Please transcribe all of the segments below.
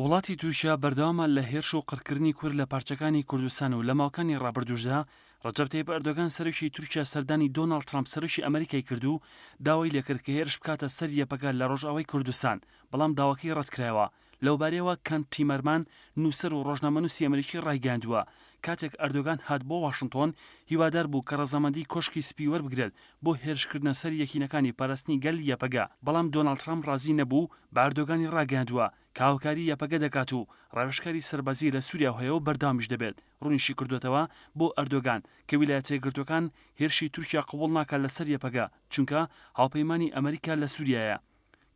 وڵاتی تورکیا بەردەوامە لە هێرش و قڕکردنی کورد لە پارچەکانی کوردستان و لە ماوەکانی ڕابردووشدا ڕەجەب تەیب ئەردۆگان سەرۆکی تورکیا سەردانی دۆناڵد ترامپ سەرۆکی ئەمریکای کرد و داوای لێکرد کە هێرش بکاتە سەر یەپەکە لە ڕۆژئاوای کوردستان، بەڵام داواکەی ڕەتکرایەوە. لەوبارەیەوە کەنت تیمەرمان نووسەر و ڕۆژنامەنووسی ئەمریکی ڕایگەیاندووە کاتێک ئەردۆگان هات بۆ واشنگتۆن هیوادار بوو کە ڕەزامەندی کۆشکی سپی وەربگرێت بۆ هێرشکردنە سەر یەکینەکانی پاراستنی گەل یەپەگا، بەڵام دۆناڵد ترامپ ڕازی نەبوو بە ئەردۆگانی ڕاگەیاندووە کە هاوکاری یەپەگە دەکات و ڕاوێژکاری سەربازی لە سووریا هەیە و بەردەوامیش دەبێت. ڕوونیشی کردوێتەوە بۆ ئەردۆگان کە ویلایەتە یەکگرتووەکان هێرشی تورکیا قبوڵ ناکات لەسەر یەپەگا چونکە هاوپەیمانی ئەمریکا لە سووریایە.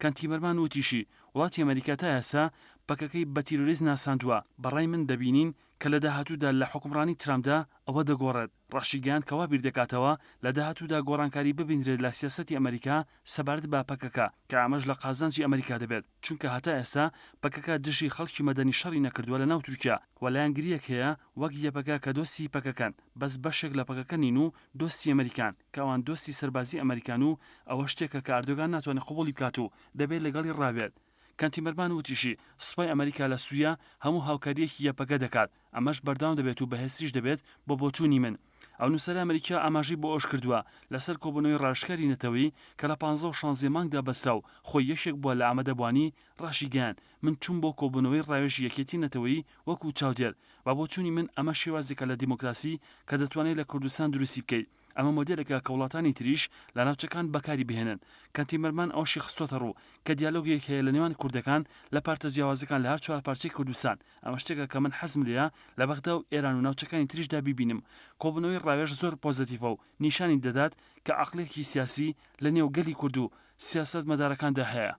کەنتیمەرمان وتیشی وڵاتی ئەمریکا تا ئێستا پەکەکەی بە تیرۆریزم ناساندووە. بەڕای من دەبینین کە لە داهاتوودا لە حکومڕانی ترامپدا ئەوە دەگۆڕێت. ڕەشیگەیاند کەوا بیر دەکاتەوە لە داهاتوودا گۆڕانکاری ببینرێت لە سیاسەتی ئەمریکا سەبارەت بە پەکەکە کە ئامەژ لە قازانجی ئەمریکا دەبێت، چونکە هەتا ئێستا پەکەکە دژی خەڵکی مەدەنی شەڕی نەکردووە لە ناو تورکیا و لایەنگریەک هەیە وەک یەپەکە کە دۆستی پەکەکەن، بەس بەشێک لە پەکەکە نین و دۆستی ئەمریکان کە ئەوان دۆستی سەربازی ئەمریکان و ئەوە شتێکە کە ئەردۆگان ناتوانێت قبوڵی بکات و دەبێت لەگەڵی ڕابێت. کەنتیمەرمان وتیشی سوپای ئەمریکا لە سووریا هەموو هاوکاریەکی یەپەکە دەکات، ئەمەش بەردەوام دەبێت و بەهێزتریش دەبێت بۆ بۆچوونی من. ئەو نووسەرە ئەمریکا ئاماژەی بۆ ئەوش کردووە لەسەر کۆبوونەوەی ڕاشکاری نەتەوەیی کە لە 15 و 16 مانگدا بەسترا و خۆی یەکێک بووە لە ئامادەبوانی ڕاشیگەیان. من چوون بۆ کۆبوونەوەی ڕاوێژی یەکێتی نەتەوەیی وەکو چاودێر و بۆچوونی من ئەمە شێوازێکە لە دیموکراسی کە دەتوانێت لە کوردستان دروستی بکەیت. ئەمە مۆدێلێکە کە وڵاتانی تریش لە ناوچەکان بەکاری بهێنن. کەنتیمەرمان ئەوشی خستۆتە ڕوو کە دیالۆگێک هەیە لە نێوان کوردەکان لە پارتە جیاوازەکان لە هەر چوار پارچەی کوردستان. ئەمە شتێکە کە من حەزم لێیە لە بەغدا و ئێران و ناوچەکانی تریشدا بیبینم. کۆبوونەوەی ڕاوێژ زۆر پۆزتیڤە و نیشانی دەدات کە عەقڵێکی سیاسی لە نێو گەلی کورد و سیاسەتمەدارەکاندا هەیە.